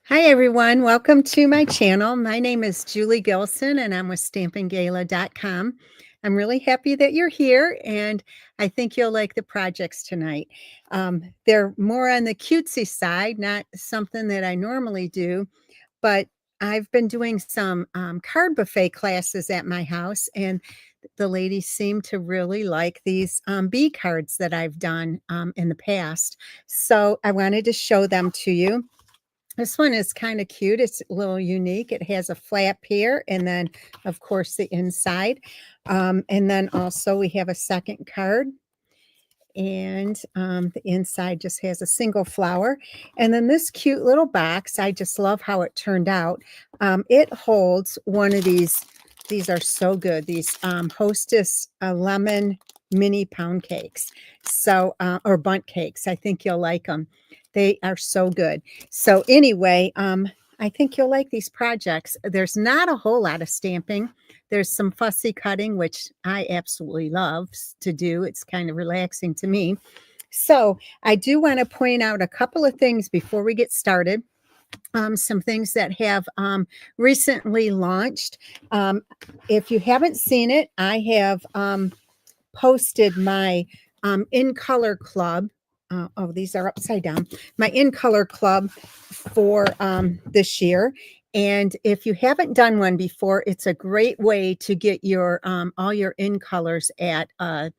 Hi, everyone. Welcome to my channel. My name is Julie Gilson, and I'm with stampinggala.com. I'm really happy that you're here, and I think you'll like the projects tonight. They're more on the cutesy side, not something that I normally do, but I've been doing some card buffet classes at my house, and the ladies seem to really like these bee cards that I've done in the past. So I wanted to show them to you. This one is kind of cute. It's a little unique. It has a flap here, and then, of course, the inside. And then also we have a second card, and the inside just has a single flower. And then this cute little box, I just love how it turned out. It holds one of these. These are so good. These Hostess lemon mini pound cakes. So, or bundt cakes. I think you'll like them. They are so good. So anyway, I think you'll like these projects. There's not a whole lot of stamping. There's some fussy cutting, which I absolutely love to do. It's kind of relaxing to me. So I do want to point out a couple of things before we get started. Some things that have recently launched. If you haven't seen it, I have posted my in color club. Oh, these are upside down. My in color club for this year. And if you haven't done one before, it's a great way to get your all your in colors at a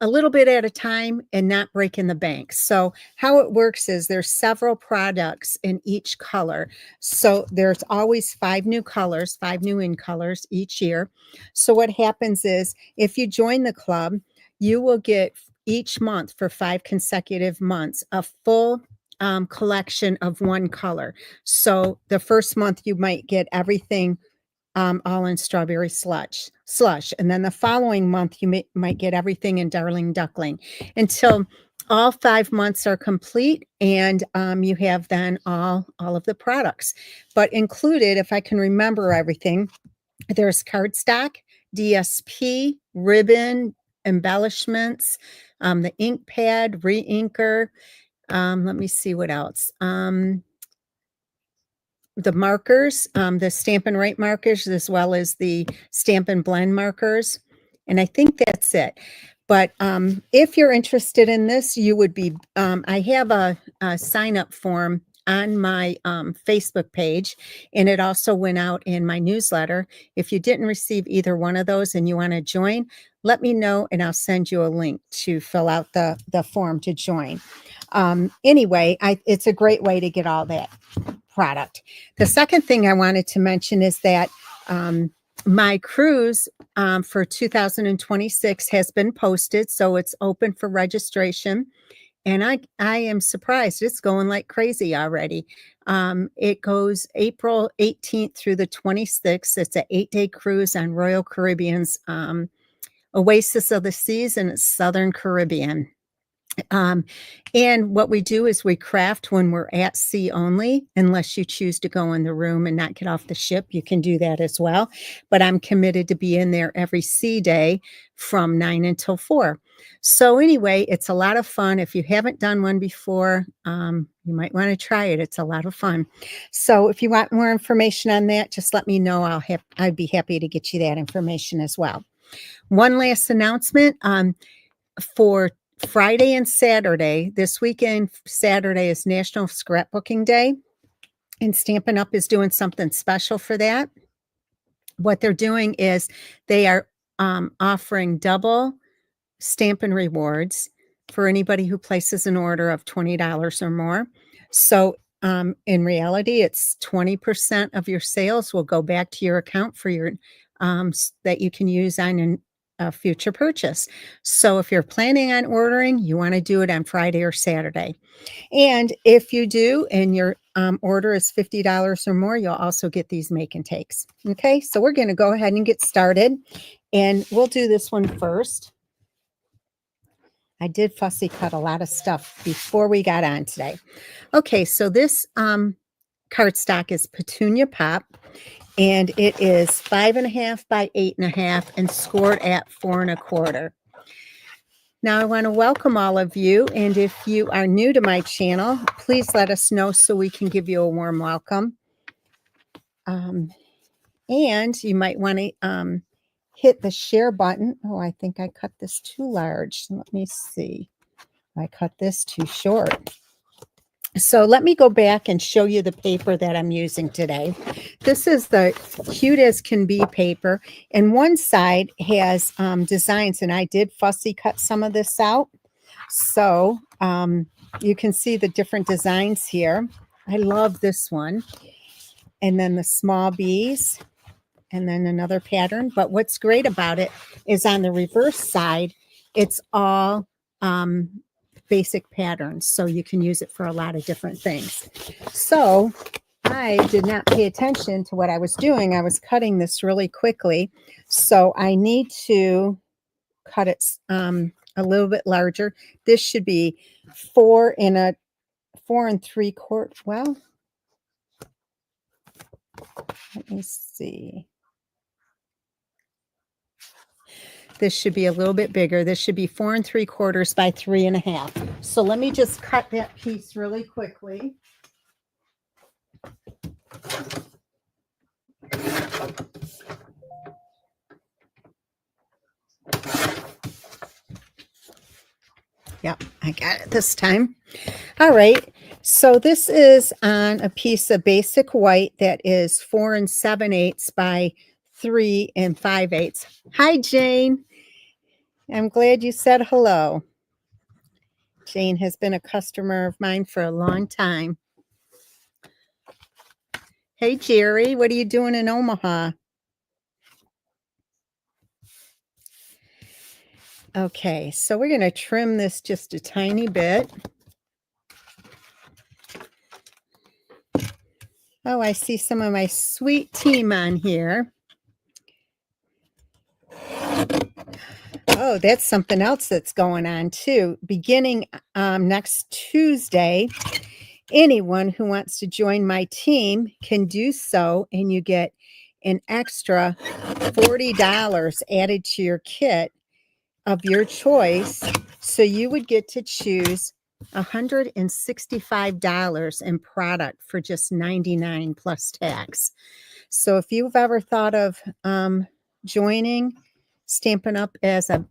little bit at a time and not breaking the bank. So how it works is there's several products in each color. So there's always 5 new colors, 5 new in colors each year. So what happens is if you join the club, you will get each month for 5 consecutive months a full collection of one color. So the first month you might get everything all in strawberry slush. And then the following month, you might get everything in darling duckling until all 5 months are complete, and you have then all of the products. But included, if I can remember everything, there's cardstock, DSP, ribbon, embellishments, the ink pad, re-inker. Let me see what else. The markers, the Stampin' Write markers, as well as the Stampin' Blend markers. And I think that's it. But if you're interested in this, you would be, I have a sign-up form on my Facebook page, and it also went out in my newsletter. If you didn't receive either one of those and you want to join, let me know, and I'll send you a link to fill out the form to join. Anyway, it's a great way to get all that product. The second thing I wanted to mention is that my cruise for 2026 has been posted, so it's open for registration. And I am surprised. It's going like crazy already. It goes April 18th through the 26th. It's an 8-day cruise on Royal Caribbean's Oasis of the Seas in Southern Caribbean. And what we do is we craft when we're at sea only, unless you choose to go in the room and not get off the ship. You can do that as well. But I'm committed to be in there every sea day from 9 until 4. So anyway, it's a lot of fun. If you haven't done one before, you might want to try it. It's a lot of fun. So if you want more information on that, just let me know. I'd be happy to get you that information as well. One last announcement for Friday and Saturday. This weekend, Saturday is National Scrapbooking Day, and Stampin' Up! Is doing something special for that. What they're doing is they are offering double Stampin' rewards for anybody who places an order of $20 or more. So in reality, it's 20% of your sales will go back to your account for your that you can use on a future purchase. So if you're planning on ordering, you want to do it on Friday or Saturday. And if you do, and your order is $50 or more, you'll also get these make and takes. Okay, so we're going to go ahead and get started, and we'll do this one first. I did fussy cut a lot of stuff before we got on today. Okay, so this cardstock is Petunia Pop, and it is 5.5 by 8.5 and scored at 4 1/4. Now I want to welcome all of you, and if you are new to my channel, please let us know so we can give you a warm welcome. And you might want to hit the share button. Oh, I think I cut this too large. Let me see. I cut this too short. So let me go back and show you the paper that I'm using today. This is the Cute as Can Be paper, and one side has designs, and I did fussy cut some of this out. So you can see the different designs here. I love this one. And then the small bees, and then another pattern. But what's great about it is on the reverse side, it's all basic patterns, so you can use it for a lot of different things. So I did not pay attention to what I was doing. I was cutting this really quickly, so I need to cut it a little bit larger. This should be 4 3/4. Well, let me see. This should be a little bit bigger. This should be 4 3/4 by 3 1/2. So let me just cut that piece really quickly. Yep, I got it this time. All right. So this is on a piece of basic white that is 4 7/8 by 3 5/8. Hi, Jane. I'm glad you said hello. Jane has been a customer of mine for a long time. Hey, Jerry, what are you doing in Omaha? Okay, so we're going to trim this just a tiny bit. Oh, I see some of my sweet team on here. Oh, that's something else that's going on too. Beginning next Tuesday, anyone who wants to join my team can do so, and you get an extra $40 added to your kit of your choice. So you would get to choose $165 in product for just $99 plus tax. So if you've ever thought of joining Stampin' Up as a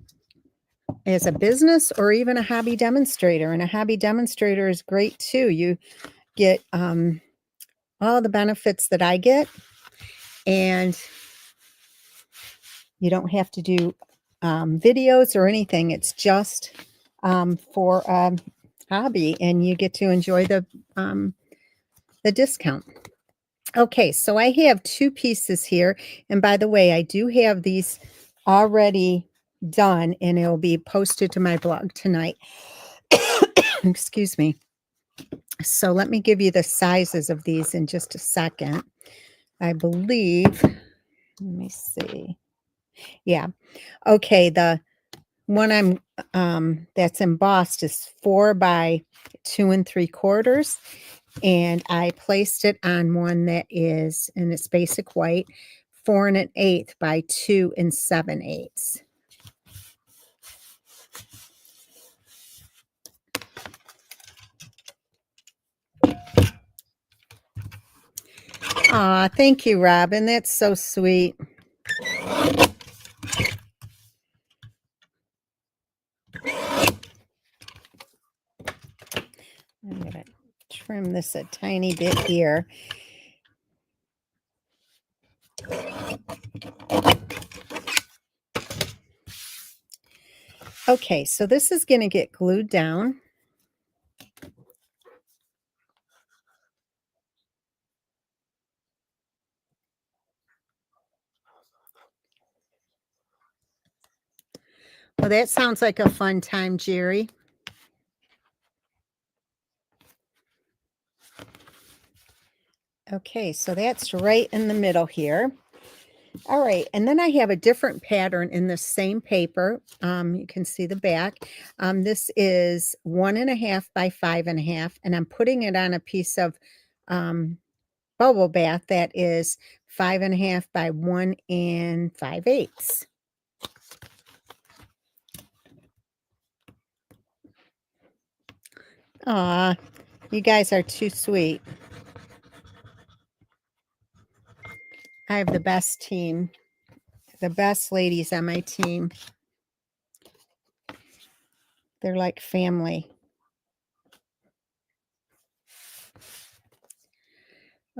business or even a hobby demonstrator, and a hobby demonstrator is great too. You get all the benefits that I get, and you don't have to do videos or anything. It's just for a hobby, and you get to enjoy the discount. Okay, so I have 2 pieces here, and by the way, I do have these already done, and it'll be posted to my blog tonight. Excuse me. So let me give you the sizes of these in just a second. I believe, let me see. Yeah. Okay, the one I'm that's embossed is 4 by 2 3/4, and I placed it on one that is, and it's basic white, 4 1/8 by 2 7/8. Aw, thank you, Robin. That's so sweet. I'm going to trim this a tiny bit here. Okay, so this is going to get glued down. Well, that sounds like a fun time, Jerry. Okay, so that's right in the middle here. All right, and then I have a different pattern in the same paper. You can see the back. This is 1 1/2 by 5 1/2, and I'm putting it on a piece of bubble bath that is 5 1/2 by 1 5/8. Aw, you guys are too sweet. I have the best team, the best ladies on my team. They're like family.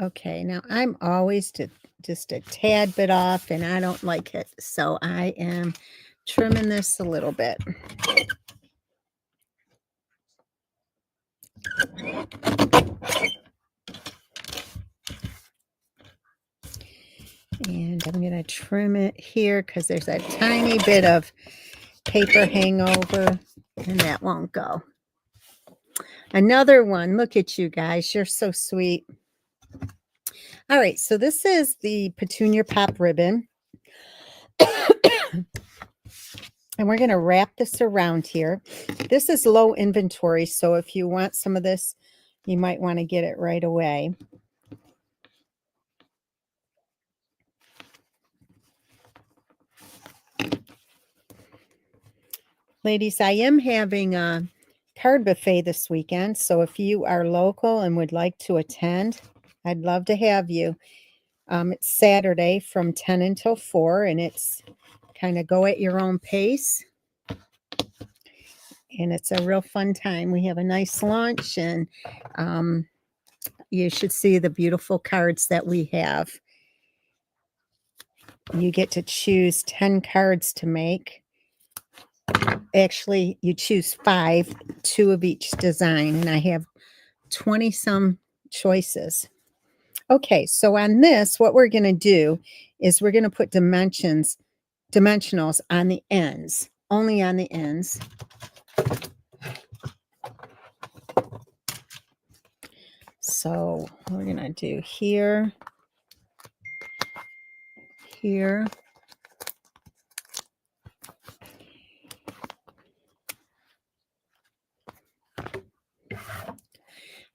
Okay, now I'm always just a tad bit off, and I don't like it, so I am trimming this a little bit. And I'm going to trim it here because there's a tiny bit of paper hangover, and that won't go. Another one. Look at you guys. You're so sweet. All right, so this is the Petunia Pop ribbon. And we're going to wrap this around here. This is low inventory, so if you want some of this, you might want to get it right away. Ladies, I am having a card buffet this weekend, so if you are local and would like to attend, I'd love to have you. It's Saturday from 10 until 4, and it's kind of go at your own pace. And it's a real fun time. We have a nice lunch, and you should see the beautiful cards that we have. You get to choose 10 cards to make. Actually, you choose 5, 2 of each design, and I have 20 some choices. Okay, so on this, what we're going to do is we're going to put dimensionals on the ends, only on the ends. So we're going to do here, here,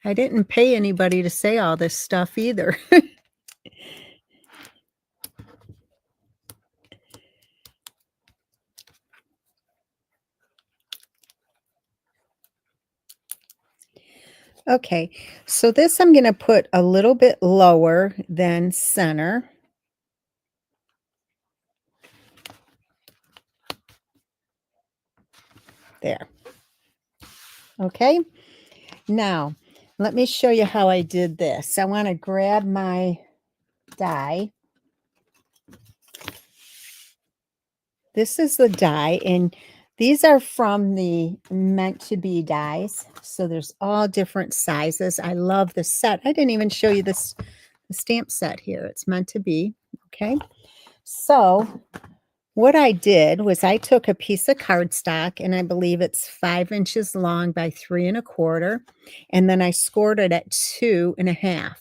I didn't pay anybody to say all this stuff either. Okay, so this I'm going to put a little bit lower than center. There. Okay, now let me show you how I did this. I want to grab my die. This is the die, and these are from the Meant to Be dies. So there's all different sizes. I love the set. I didn't even show you this the stamp set here. It's Meant to Be. Okay. So what I did was I took a piece of cardstock, and I believe it's 5 inches long by 3 1/4, and then I scored it at 2 1/2.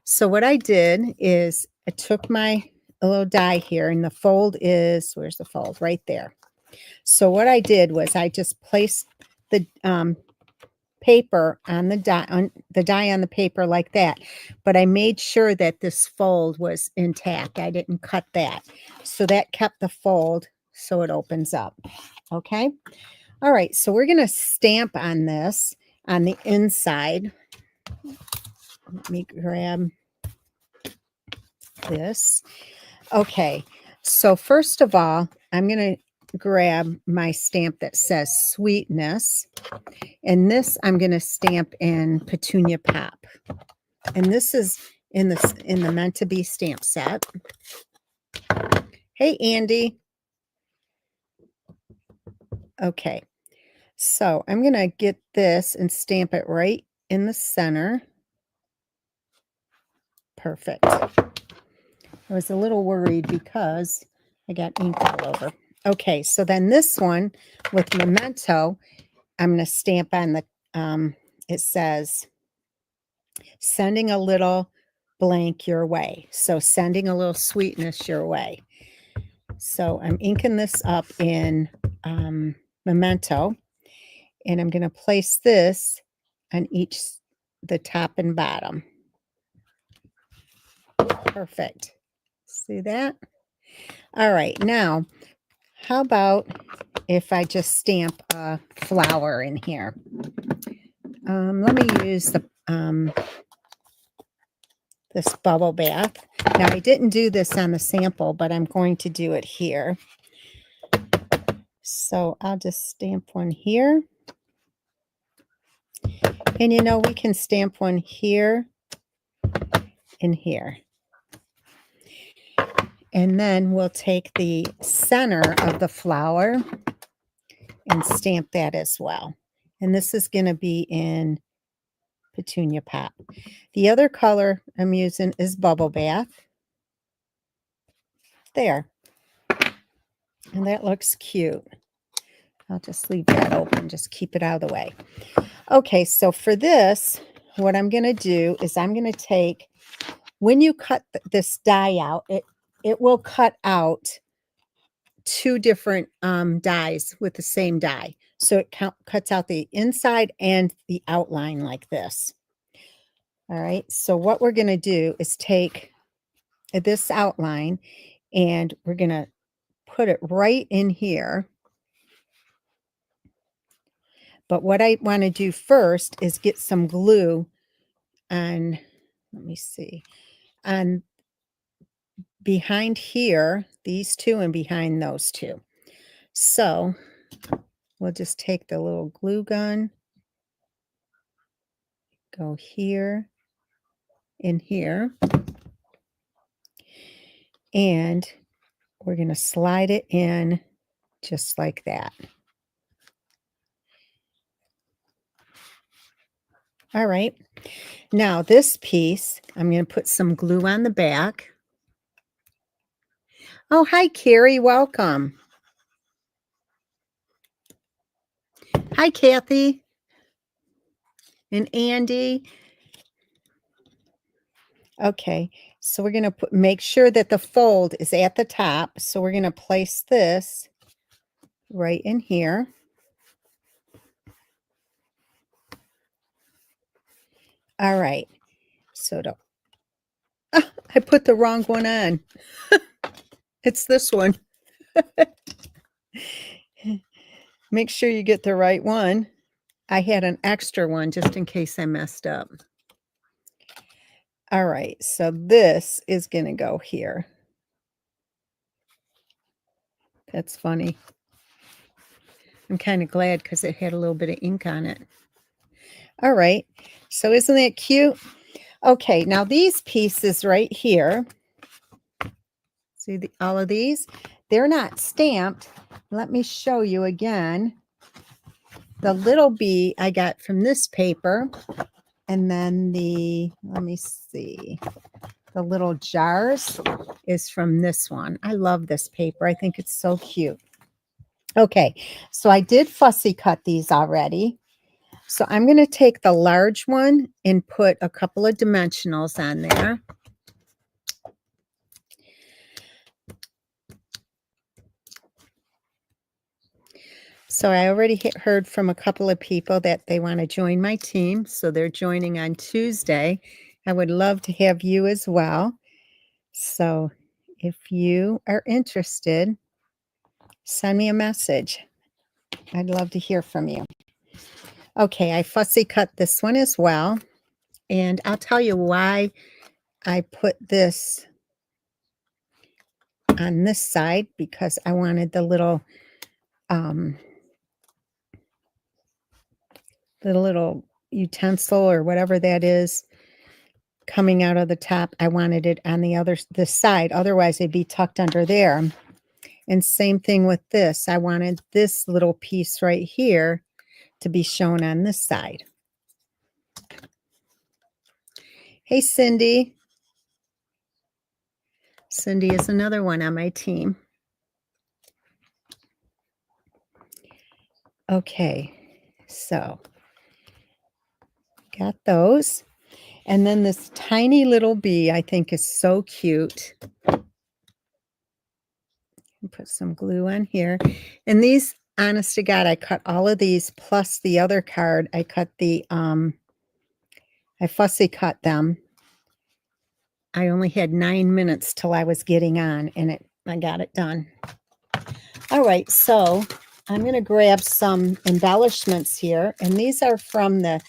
So what I did is I took my little die here, and the fold is, where's the fold? Right there. So what I did was I just placed the paper on the die, on the paper like that, but I made sure that this fold was intact. I didn't cut that, so that kept the fold so it opens up. Okay, all right, so we're going to stamp on this on the inside. Let me grab this. Okay, so first of all, I'm going to grab my stamp that says Sweetness, and this I'm going to stamp in Petunia Pop, and this is in the Meant to Be stamp set. Hey, Andy. Okay, so I'm going to get this and stamp it right in the center. Perfect. I was a little worried because I got ink all over. Okay, so then this one with Memento, I'm going to stamp on the, it says, sending a little blank your way. So sending a little sweetness your way. So I'm inking this up in Memento, and I'm going to place this on each, the top and bottom. Perfect. See that? All right, now, how about if I just stamp a flower in here? Let me use this bubble bath. Now, I didn't do this on the sample, but I'm going to do it here. So I'll just stamp one here. And you know, we can stamp one here and here. And then we'll take the center of the flower and stamp that as well. And this is going to be in Petunia Pop. The other color I'm using is Bubble Bath. There. And that looks cute. I'll just leave that open, just keep it out of the way. Okay, so for this, what I'm going to do is I'm going to take, when you cut this die out, it will cut out two different dies with the same die. So it cuts out the inside and the outline like this. All right, so what we're going to do is take this outline and we're going to put it right in here. But what I want to do first is get some glue on, let me see, on behind here, these two and behind those two. So we'll just take the little glue gun, go here and here, and we're going to slide it in just like that. All right. Now this piece, I'm going to put some glue on the back. Oh, hi, Carrie. Welcome. Hi, Kathy and Andy. Okay, so we're going to make sure that the fold is at the top. So we're going to place this right in here. All right. So I put the wrong one on. It's this one. Make sure you get the right one. I had an extra one just in case I messed up. All right, so this is going to go here. That's funny. I'm kind of glad because it had a little bit of ink on it. All right, so isn't that cute? Okay, now these pieces right here, see all of these? They're not stamped. Let me show you again. The little bee I got from this paper, and then let me see, the little jars is from this one. I love this paper. I think it's so cute. Okay, so I did fussy cut these already. So I'm going to take the large one and put a couple of dimensionals on there. So I already heard from a couple of people that they want to join my team. So they're joining on Tuesday. I would love to have you as well. So if you are interested, send me a message. I'd love to hear from you. Okay, I fussy cut this one as well. And I'll tell you why I put this on this side, because I wanted the little utensil or whatever that is coming out of the top. I wanted it on this side. Otherwise, it'd be tucked under there. And same thing with this. I wanted this little piece right here to be shown on this side. Hey, Cindy. Cindy is another one on my team. Okay, so got those. And then this tiny little bee I think is so cute. Put some glue on here. And these, honest to God, I cut all of these plus the other card. I cut I fussy cut them. I only had 9 minutes till I was getting on, and I got it done. All right, so I'm going to grab some embellishments here, and these are from the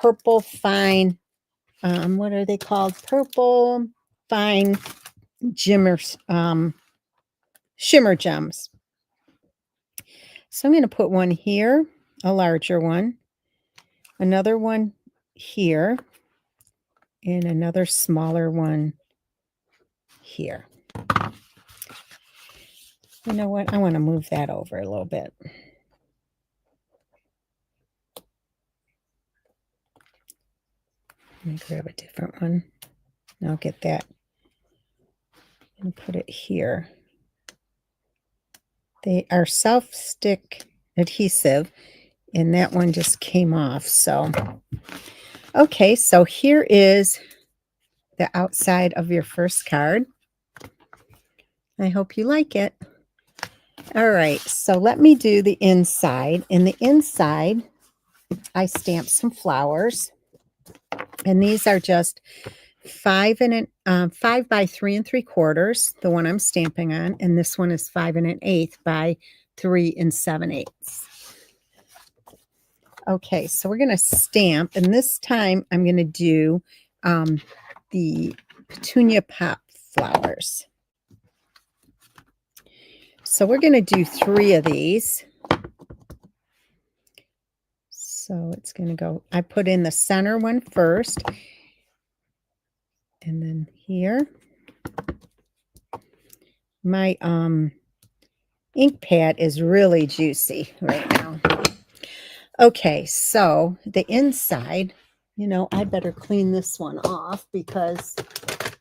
purple fine, what are they called? Purple fine shimmer gems. So I'm going to put one here, a larger one, another one here, and another smaller one here. You know what? I want to move that over a little bit. Let me grab a different one. I'll get that and put it here. They are self-stick adhesive, and that one just came off. So, okay, so here is the outside of your first card. I hope you like it. All right, so let me do the inside. In the inside, I stamped some flowers, and these are just 5 by 3 3/4, the one I'm stamping on, and this one is 5 1/8 by 3 7/8. Okay, so we're going to stamp, and this time I'm going to do the Petunia pop flowers. So we're going to do 3 of these. So it's going to go, I put in the center one first, and then here. My ink pad is really juicy right now. Okay, so the inside, you know, I better clean this one off because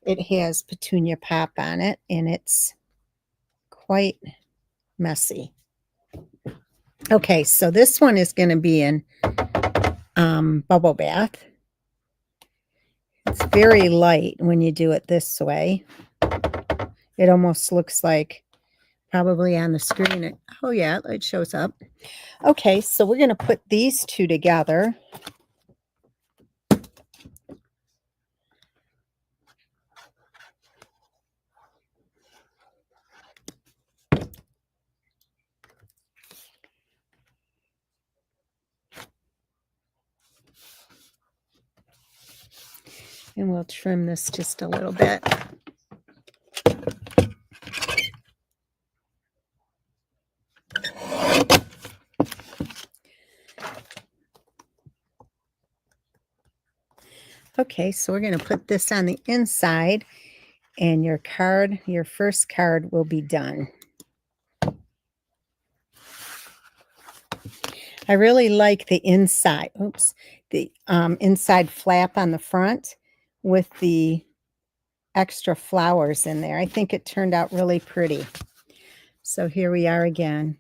it has Petunia pop on it, and it's quite messy. Okay, so this one is going to be in bubble bath. It's very light when you do it this way. It almost looks like probably on the screen. Oh yeah, it shows up. Okay, so we're going to put these two together. And we'll trim this just a little bit. Okay, so we're going to put this on the inside, and your card, your first card will be done. I really like the inside, the inside flap on the front with the extra flowers in there. I think it turned out really pretty. So here we are again.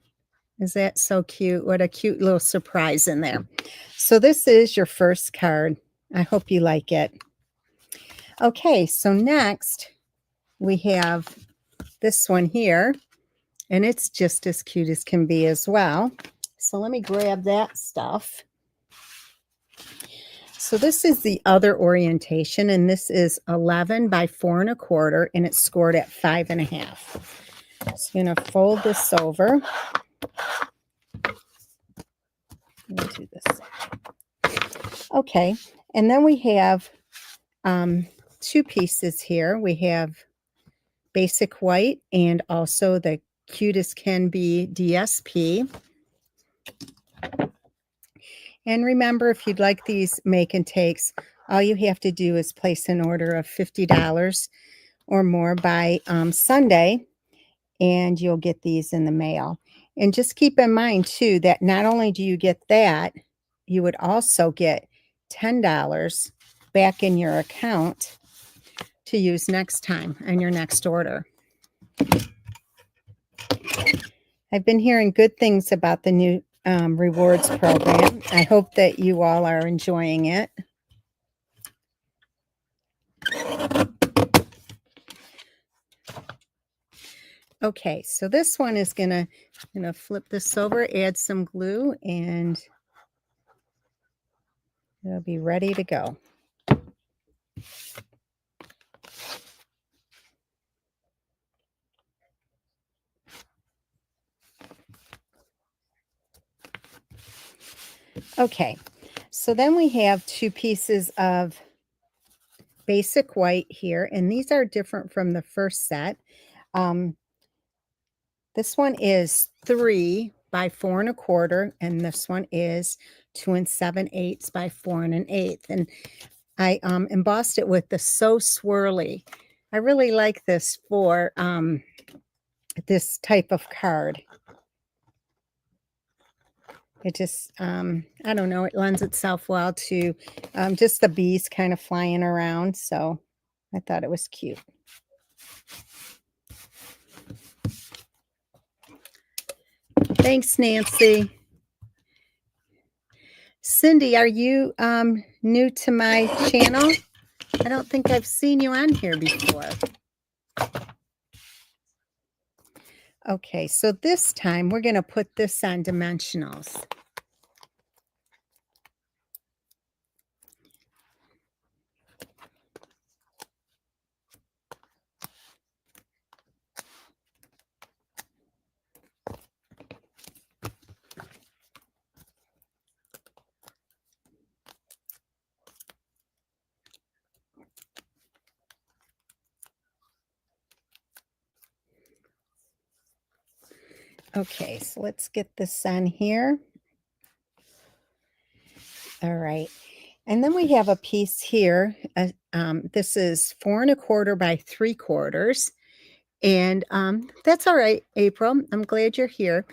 Is that so cute? What a cute little surprise in there. So this is your first card. I hope you like it. Okay, so next we have this one here, and it's just as cute as can be as well. So let me grab that stuff. So this is the other orientation, and this is 11 by 4 1/4, and it's scored at 5 1/2. So I'm going to fold this over. Let me do this. Okay, and then we have 2 pieces here. We have basic white and also the cutest can be DSP. And remember, if you'd like these make and takes, all you have to do is place an order of $50 or more by Sunday, and you'll get these in the mail. And just keep in mind, too, that not only do you get that, you would also get $10 back in your account to use next time on your next order. I've been hearing good things about the new rewards program. I hope that you all are enjoying it. Okay, so this one is gonna flip this over, add some glue, and it'll be ready to go. Okay, So then we have 2 pieces of basic white here, and these are different from the first set. Um, this one is 3 by 4 1/4, and this one is 2 7/8 by 4 1/8. And I embossed it with the So Swirly. I really like this for this type of card. It just, I don't know, it lends itself well to just the bees kind of flying around. So I thought it was cute. Thanks, Nancy. Cindy, are you new to my channel? I don't think I've seen you on here before. Okay, so this time we're going to put this on dimensionals. Okay, so let's get this on here. All right. And then we have a piece here. This is 4 1/4 by 3/4. And that's all right, April. I'm glad you're here.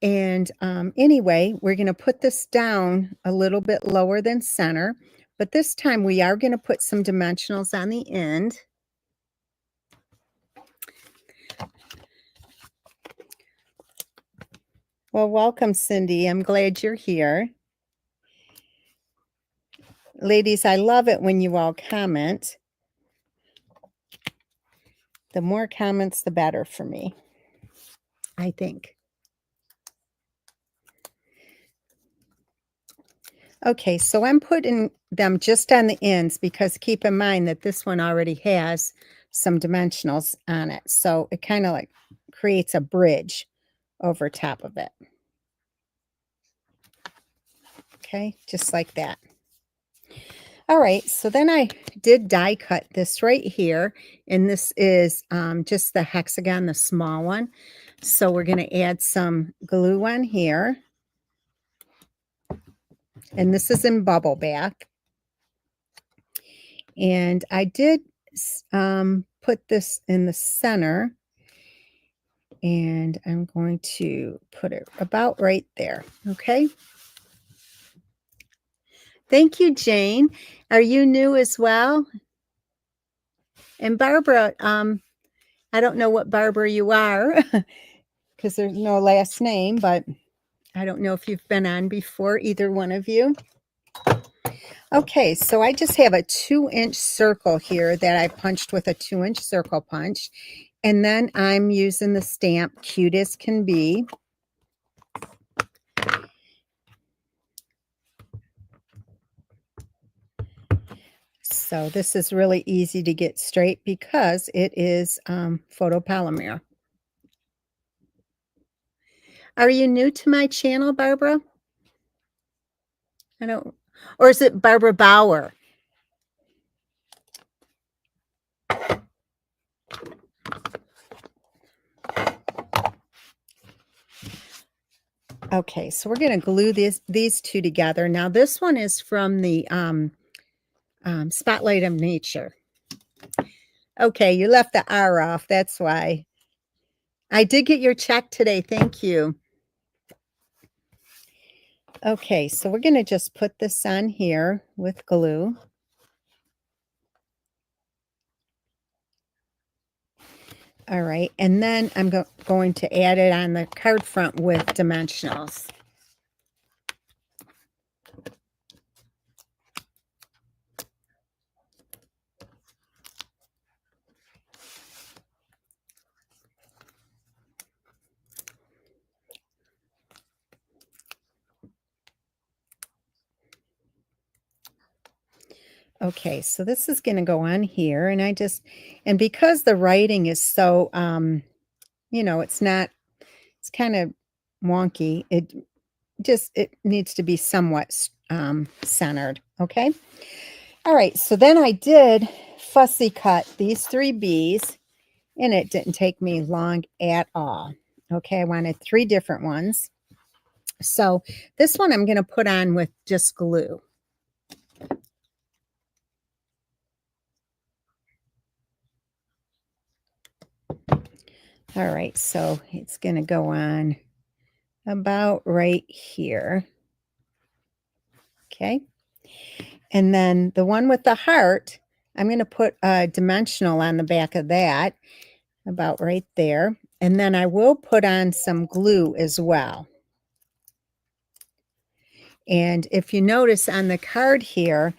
And anyway, we're going to put this down a little bit lower than center. But this time we are going to put some dimensionals on the end. Well, welcome, Cindy. I'm glad you're here. Ladies, I love it when you all comment. The more comments, the better for me, I think. Okay, so I'm putting them just on the ends because keep in mind that this one already has some dimensionals on it. So it kind of like creates a bridge over top of it. Okay, just like that. All right, so then I did die cut this right here, and this is just the hexagon, the small one. So we're going to add some glue on here. And this is in bubble bath. And I did put this in the center. And I'm going to put it about right there. Okay. Thank you, Jane. Are you new as well? And Barbara, I don't know what Barbara you are because there's no last name, but I don't know if you've been on before, either one of you. Okay, so I just have a 2-inch circle here that I punched with a 2-inch circle punch. And then I'm using the stamp Cute as Can Be. So this is really easy to get straight because it is photopolymer. Are you new to my channel, Barbara? I don't, or is it Barbara Bauer? Okay, so we're going to glue these two together. Now this one is from the Spotlight of Nature. Okay, you left the R off. That's why. I did get your check today. Thank you. Okay, so we're going to just put this on here with glue. All right, and then I'm going to add it on the card front with dimensionals. Okay, so this is going to go on here, and and because the writing is so, you know, it's kind of wonky. It needs to be somewhat centered. Okay. All right. So then I did fussy cut these 3 bees, and it didn't take me long at all. Okay. I wanted 3 different ones. So this one I'm going to put on with just glue. All right, so it's going to go on about right here. Okay. And then the one with the heart, I'm going to put a dimensional on the back of that, about right there. And then I will put on some glue as well. And if you notice on the card here,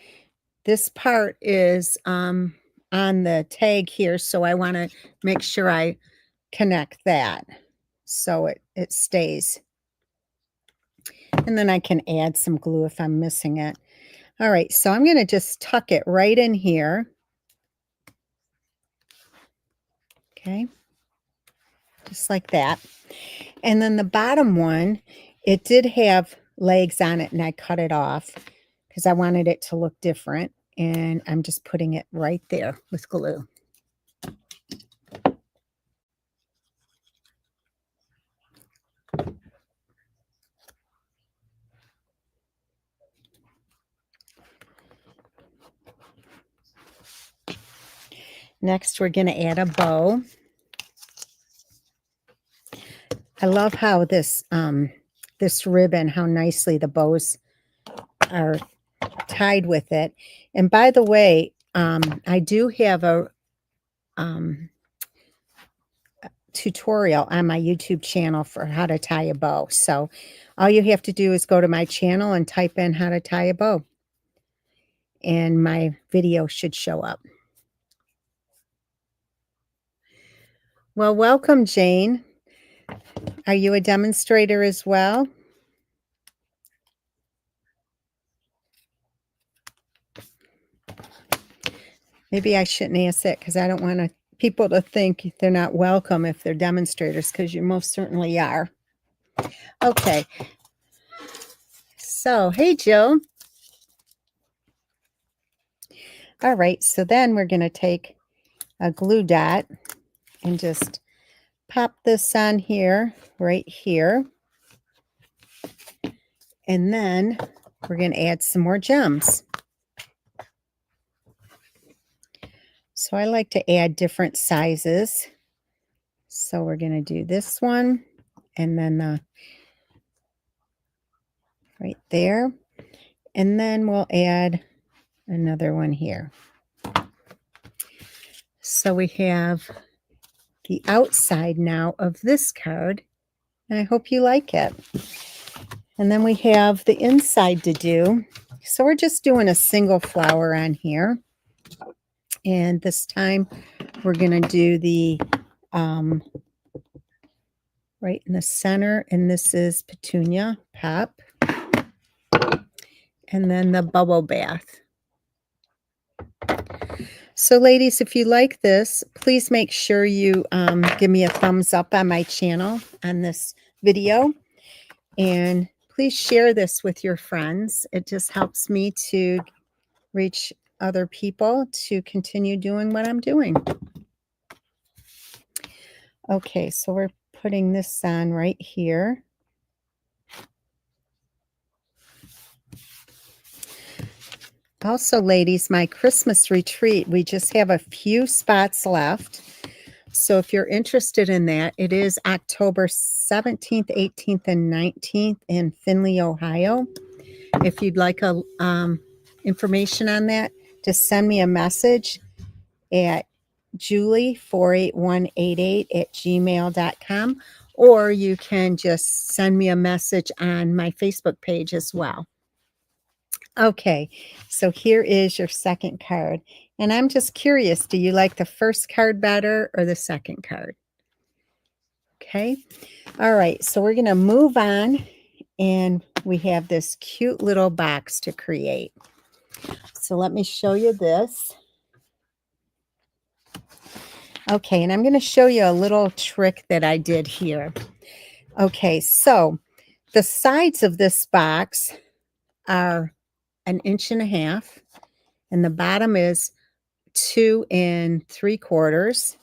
this part is on the tag here, so I want to make sure I connect that so it stays. And then I can add some glue if I'm missing it. All right, so I'm going to just tuck it right in here. Okay, just like that. And then the bottom one, it did have legs on it, and I cut it off because I wanted it to look different. And I'm just putting it right there with glue. Next, we're going to add a bow. I love how this ribbon, how nicely the bows are tied with it. And by the way, I do have a tutorial on my YouTube channel for how to tie a bow. So all you have to do is go to my channel and type in how to tie a bow, and my video should show up. Well, welcome, Jane. Are you a demonstrator as well? Maybe I shouldn't ask that because I don't want people to think they're not welcome if they're demonstrators, because you most certainly are. Okay. So, hey, Jill. All right, so then we're going to take a glue dot and just pop this on here, right here. And then we're going to add some more gems. So I like to add different sizes. So we're going to do this one, and then right there. And then we'll add another one here. So we have the outside now of this card, and I hope you like it. And then we have the inside to do. So we're just doing a single flower on here. And this time we're going to do the right in the center, and this is Petunia Pop. And then the bubble bath. So ladies, if you like this, please make sure you give me a thumbs up on my channel on this video. And please share this with your friends. It just helps me to reach other people to continue doing what I'm doing. Okay, so we're putting this on right here. Also, ladies, my Christmas retreat, we just have a few spots left. So if you're interested in that, it is October 17th, 18th, and 19th in Findlay, Ohio. If you'd like information on that, just send me a message at julie48188@gmail.com, or you can just send me a message on my Facebook page as well. Okay, so here is your second card. And I'm just curious, do you like the first card better or the second card? Okay, all right, so we're going to move on, and we have this cute little box to create. So let me show you this. Okay, and I'm going to show you a little trick that I did here. Okay, so the sides of this box are an inch and a half, and the bottom is 2 3/4,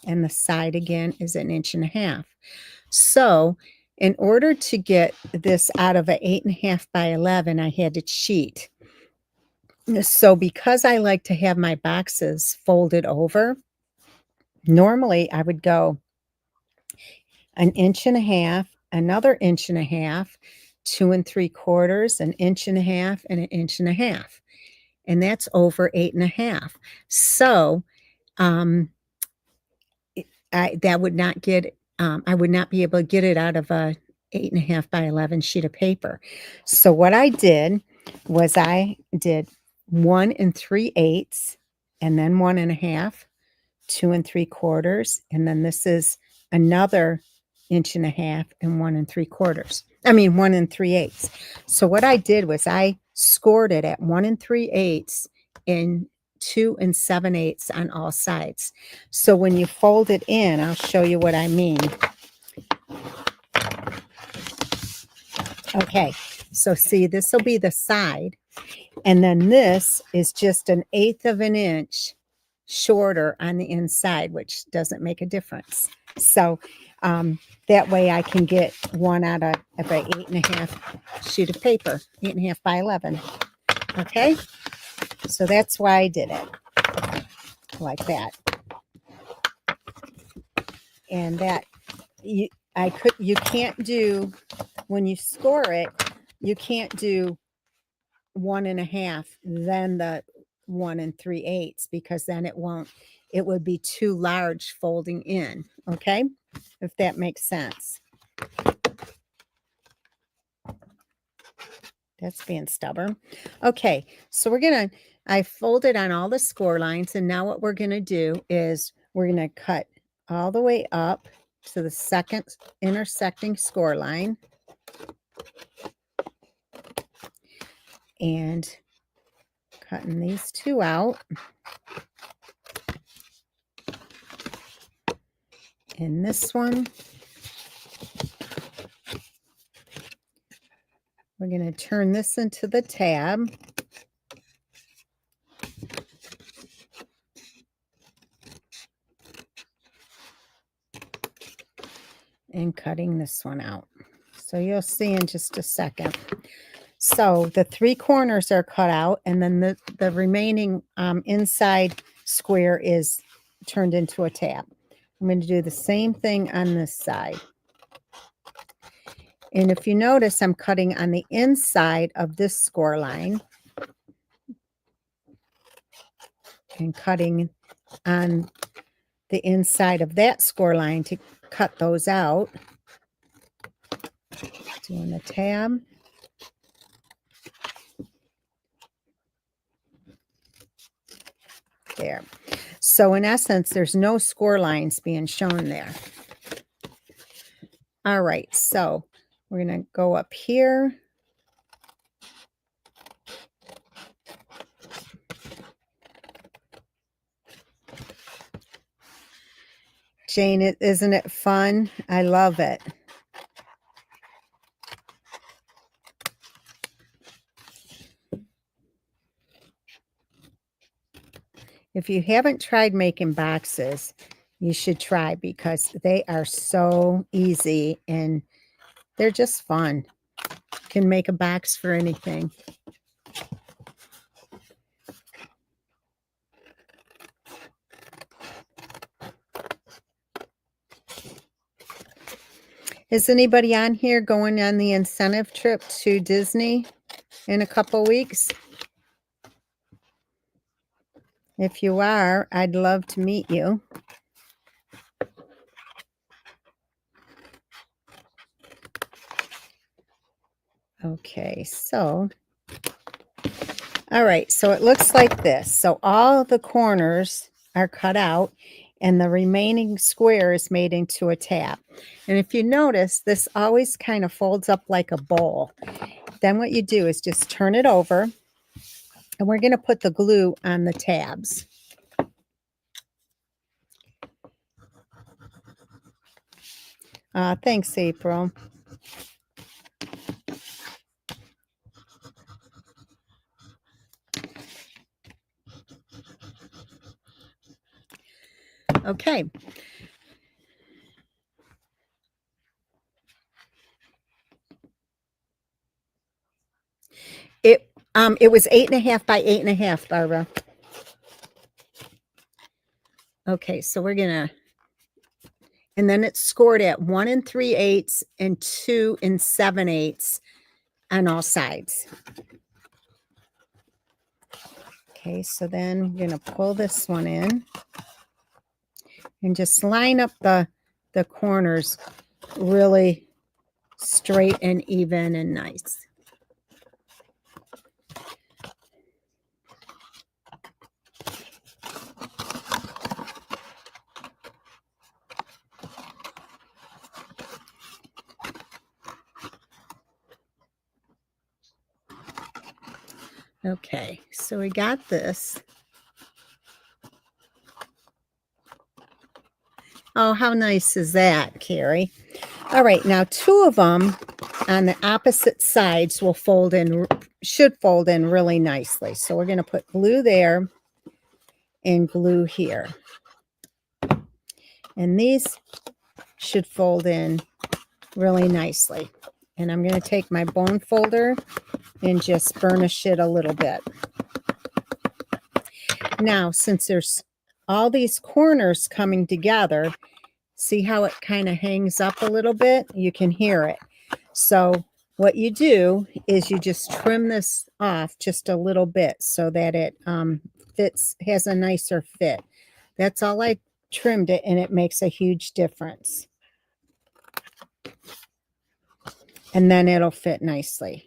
and the side again is an inch and a half. So in order to get this out of an 8.5 by 11, I had to cheat. So because I like to have my boxes folded over, normally I would go an inch and a half, another inch and a half, 2 3/4, an inch and a half, and an inch and a half. And that's over 8.5. So um, that would not get, I would not be able to get it out of a 8.5 by 11 sheet of paper. So what I did was I did 1 3/8, and then 1.5, 2 3/4, and then this is another inch and a half and 1 3/4. I mean 1 3/8. So what I did was I scored it at 1 3/8 and 2 7/8 on all sides. So when you fold it in, I'll show you what I mean. Okay, so see, this will be the side, and then this is just 1/8 of an inch shorter on the inside, which doesn't make a difference. So that way I can get one out of an 8.5 sheet of paper, 8.5 by 11. Okay, so that's why I did it like that. And that you can't do, when you score it, you can't do 1.5 then the 1 3/8, because then it would be too large folding in. Okay, if that makes sense. That's being stubborn. Okay, so I folded on all the score lines, and now what we're gonna do is we're gonna cut all the way up to the second intersecting score line, and cutting these two out. And this one, we're going to turn this into the tab. And cutting this one out. So you'll see in just a second. So the 3 corners are cut out, and then the remaining inside square is turned into a tab. I'm going to do the same thing on this side. And if you notice, I'm cutting on the inside of this score line and cutting on the inside of that score line to cut those out. Doing a tab. There. So in essence, there's no score lines being shown there. All right, so we're going to go up here. Jane, isn't it fun? I love it. If you haven't tried making boxes, you should try, because they are so easy and they're just fun. You can make a box for anything. Is anybody on here going on the incentive trip to Disney in a couple weeks? If you are, I'd love to meet you. Okay, so, all right, so it looks like this. So all the corners are cut out, and the remaining square is made into a tab. And if you notice, this always kind of folds up like a bowl. Then what you do is just turn it over, and we're going to put the glue on the tabs. Thanks, April. Okay. It was 8.5 by 8.5, Barbara. Okay, so we're gonna, and then it's scored at 1 3/8 and 2 7/8 on all sides. Okay, so then we're gonna pull this one in and just line up the corners really straight and even and nice. Okay, so we got this. Oh, how nice is that, Carrie? All right, now 2 of them on the opposite sides will fold in, should fold in really nicely. So we're going to put glue there and glue here. And these should fold in really nicely. And I'm going to take my bone folder and just burnish it a little bit. Now, since there's all these corners coming together, see how it kind of hangs up a little bit? You can hear it. So what you do is you just trim this off just a little bit so that it fits, has a nicer fit. That's all. I trimmed it, and it makes a huge difference. And then it'll fit nicely.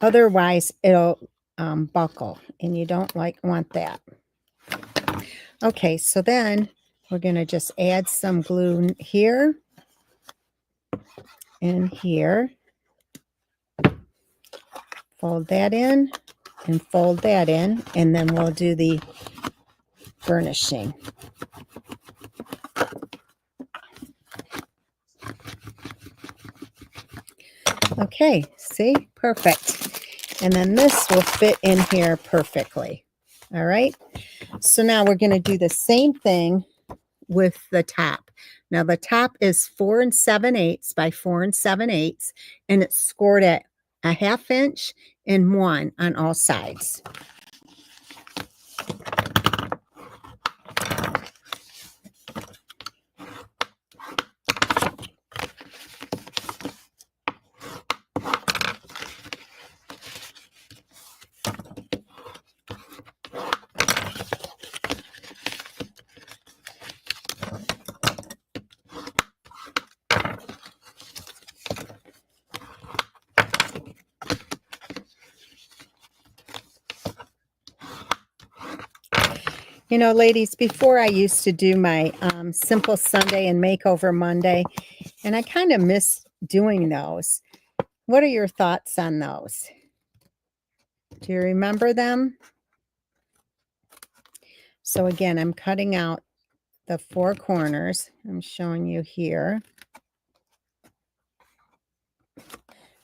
Otherwise, it'll buckle, and you don't want that. Okay, so then we're going to just add some glue here and here. Fold that in and fold that in, and then we'll do the burnishing. Okay, see? Perfect. And then this will fit in here perfectly. All right. So now we're going to do the same thing with the top. Now the top is 4 7/8 by 4 7/8, and it's scored at 1/2 inch and 1 on all sides. You know, ladies, before I used to do my Simple Sunday and Makeover Monday, and I kind of miss doing those. What are your thoughts on those? Do you remember them? So again, I'm cutting out the 4 corners. I'm showing you here.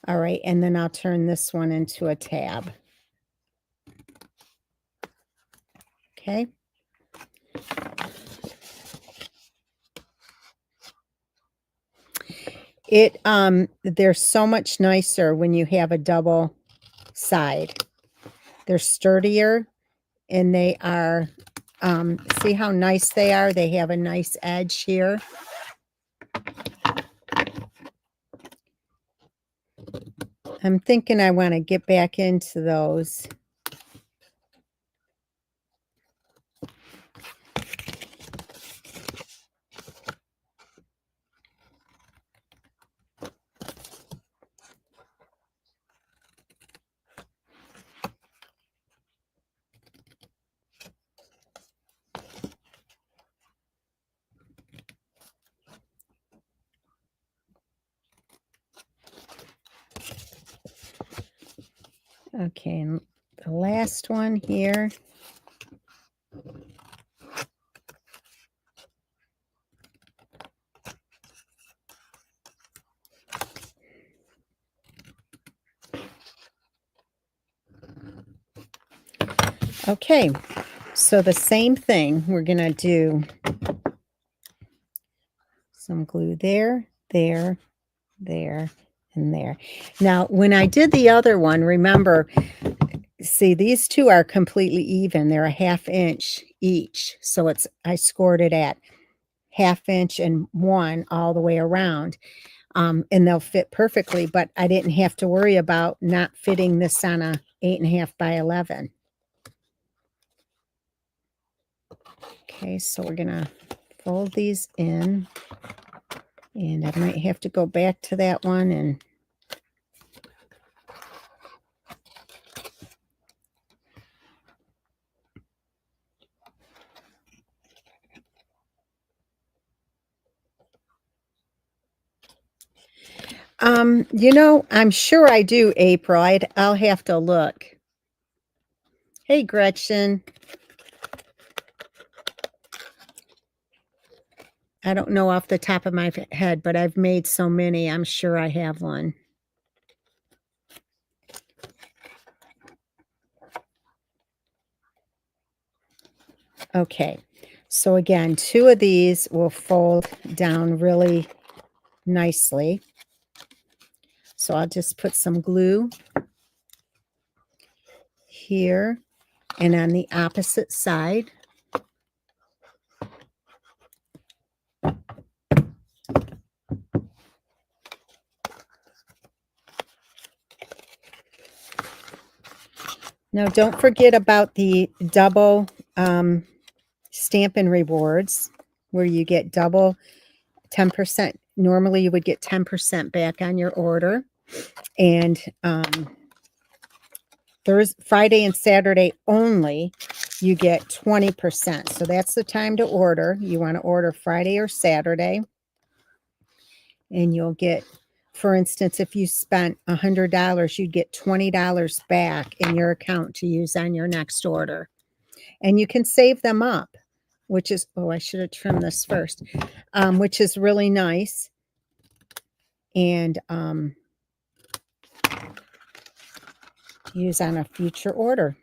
All right, and then I'll turn this one into a tab. Okay. They're so much nicer when you have a double side. They're sturdier, and they are, see how nice they are? They have a nice edge here. I'm thinking I want to get back into those. Okay, and the last one here. Okay, So the same thing, we're going to do some glue there, there, there, and there. Now, when I did the other one, remember, see, these two are completely even. They're a 1/2 inch each. So I scored it at 1/2 inch and 1 all the way around. And they'll fit perfectly, but I didn't have to worry about not fitting this on a 8.5 by 11. Okay, so we're gonna fold these in, and I might have to go back to that one and you know, I'm sure I do, April. I'll have to look. Hey, Gretchen. I don't know off the top of my head, but I've made so many. I'm sure I have one. Okay. So again, 2 of these will fold down really nicely. So I'll just put some glue here and on the opposite side. Now, don't forget about the double Stampin' Rewards, where you get double 10%. Normally, you would get 10% back on your order. And Friday and Saturday only, you get 20%. So that's the time to order. You want to order Friday or Saturday. And you'll get, for instance, if you spent $100, you'd get $20 back in your account to use on your next order. And you can save them up, which is, oh, I should have trimmed this first, which is really nice. And use on a future order.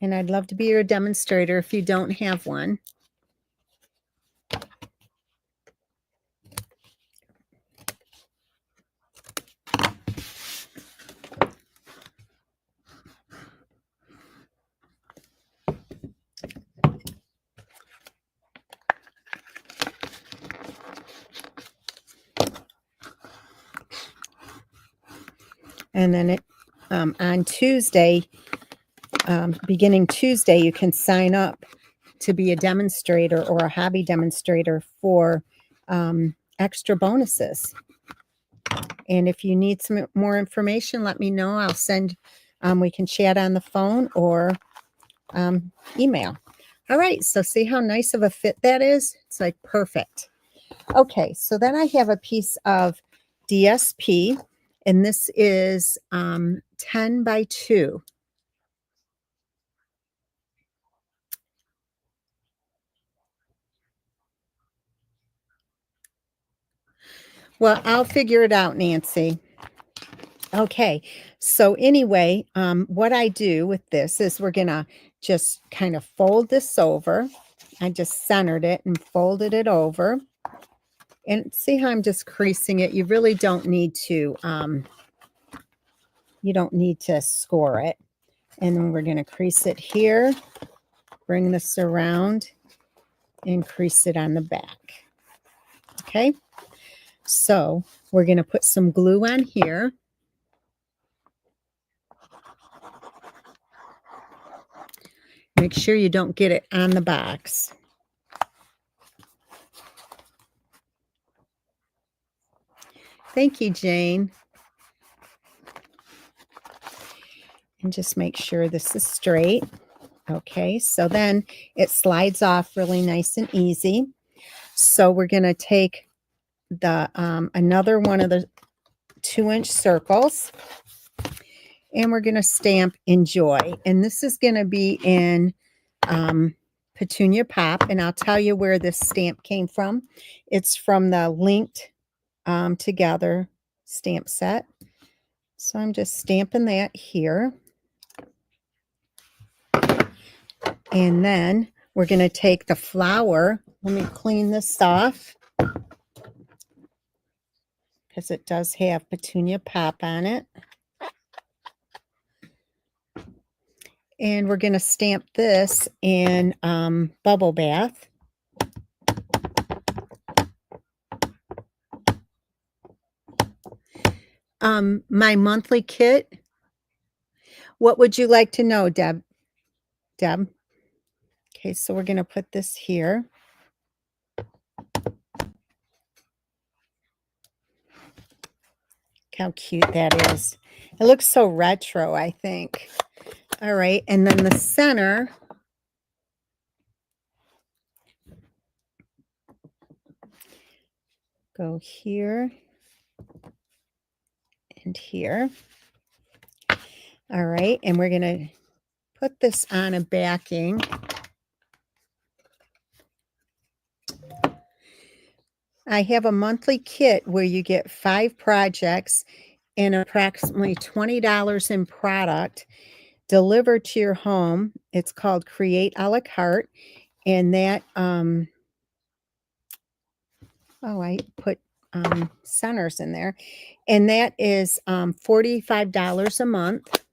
And I'd love to be your demonstrator if you don't have one. And then on Tuesday, beginning Tuesday, you can sign up to be a demonstrator or a hobby demonstrator for extra bonuses. And if you need some more information, let me know. I'll send, we can chat on the phone or email. All right, so see how nice of a fit that is? It's like perfect. Okay, so then I have a piece of DSP, and this is 10 by 2. Well, I'll figure it out, Nancy. Okay, so anyway, what I do with this is we're gonna just kind of fold this over. I just centered it and folded it over. And see how I'm just creasing it? You really don't need to, you don't need to score it. And then we're gonna crease it here, bring this around, and crease it on the back. Okay, so we're gonna put some glue on here. Make sure you don't get it on the box. Thank you, Jane. And just make sure this is straight. Okay, so then it slides off really nice and easy. So we're going to take the another one of the 2-inch circles, and we're going to stamp Enjoy. And this is going to be in Petunia Pop, and I'll tell you where this stamp came from. It's from the Linked Together stamp set. So I'm just stamping that here. And then we're going to take the flower. Let me clean this off because it does have Petunia Pop on it. And we're going to stamp this in Bubble Bath. My monthly kit. What would you like to know, Deb? Deb? Okay, so we're going to put this here. Look how cute that is. It looks so retro, I think. All right, and then the center. Go here and here. All right, and we're going to put this on a backing. I have a monthly kit where you get 5 projects and approximately $20 in product delivered to your home. It's called Create a la carte, and that I put centers in there, and that is $45 a month.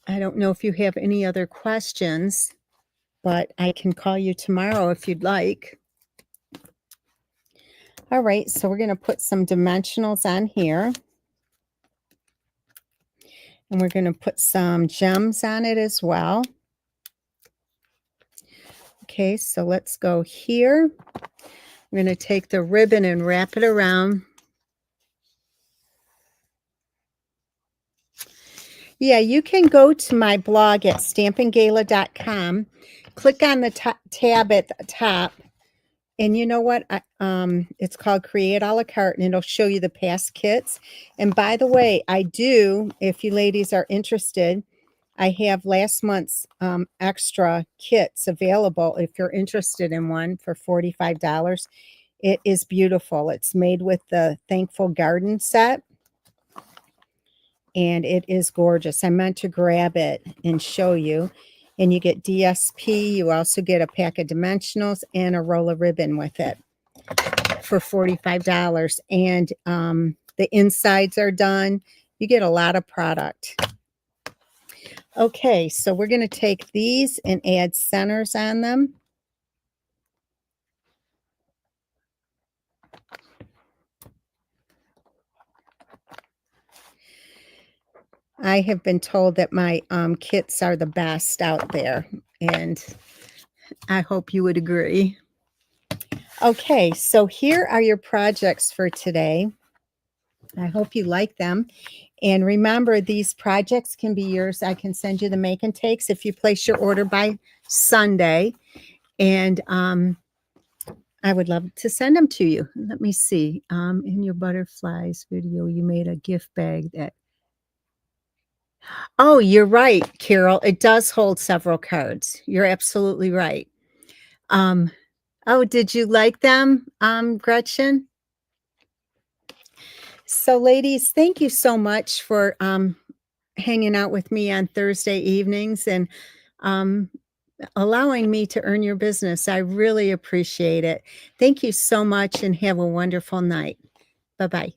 I don't know if you have any other questions, but I can call you tomorrow if you'd like. All right, so we're going to put some dimensionals on here. And we're going to put some gems on it as well. Okay, so let's go here. We're going to take the ribbon and wrap it around. Yeah, you can go to my blog at stampinggala.com, click on the tab at the top, and you know what? It's called Create a la carte, and it'll show you the past kits. And by the way, I do, if you ladies are interested, I have last month's extra kits available if you're interested in one for $45. It is beautiful. It's made with the Thankful Garden set. And it is gorgeous. I meant to grab it and show you. And you get DSP. You also get a pack of dimensionals and a roll of ribbon with it for $45. And the insides are done. You get a lot of product. Okay, so we're going to take these and add centers on them. I have been told that my kits are the best out there, and I hope you would agree. Okay, so here are your projects for today. I hope you like them. And remember, these projects can be yours. I can send you the make and takes if you place your order by Sunday. And I would love to send them to you. Let me see. In your butterflies video, you made a gift bag that... Oh, you're right, Carol. It does hold several cards. You're absolutely right. Oh, did you like them, Gretchen? So, ladies, thank you so much for hanging out with me on Thursday evenings and allowing me to earn your business. I really appreciate it. Thank you so much and have a wonderful night. Bye-bye.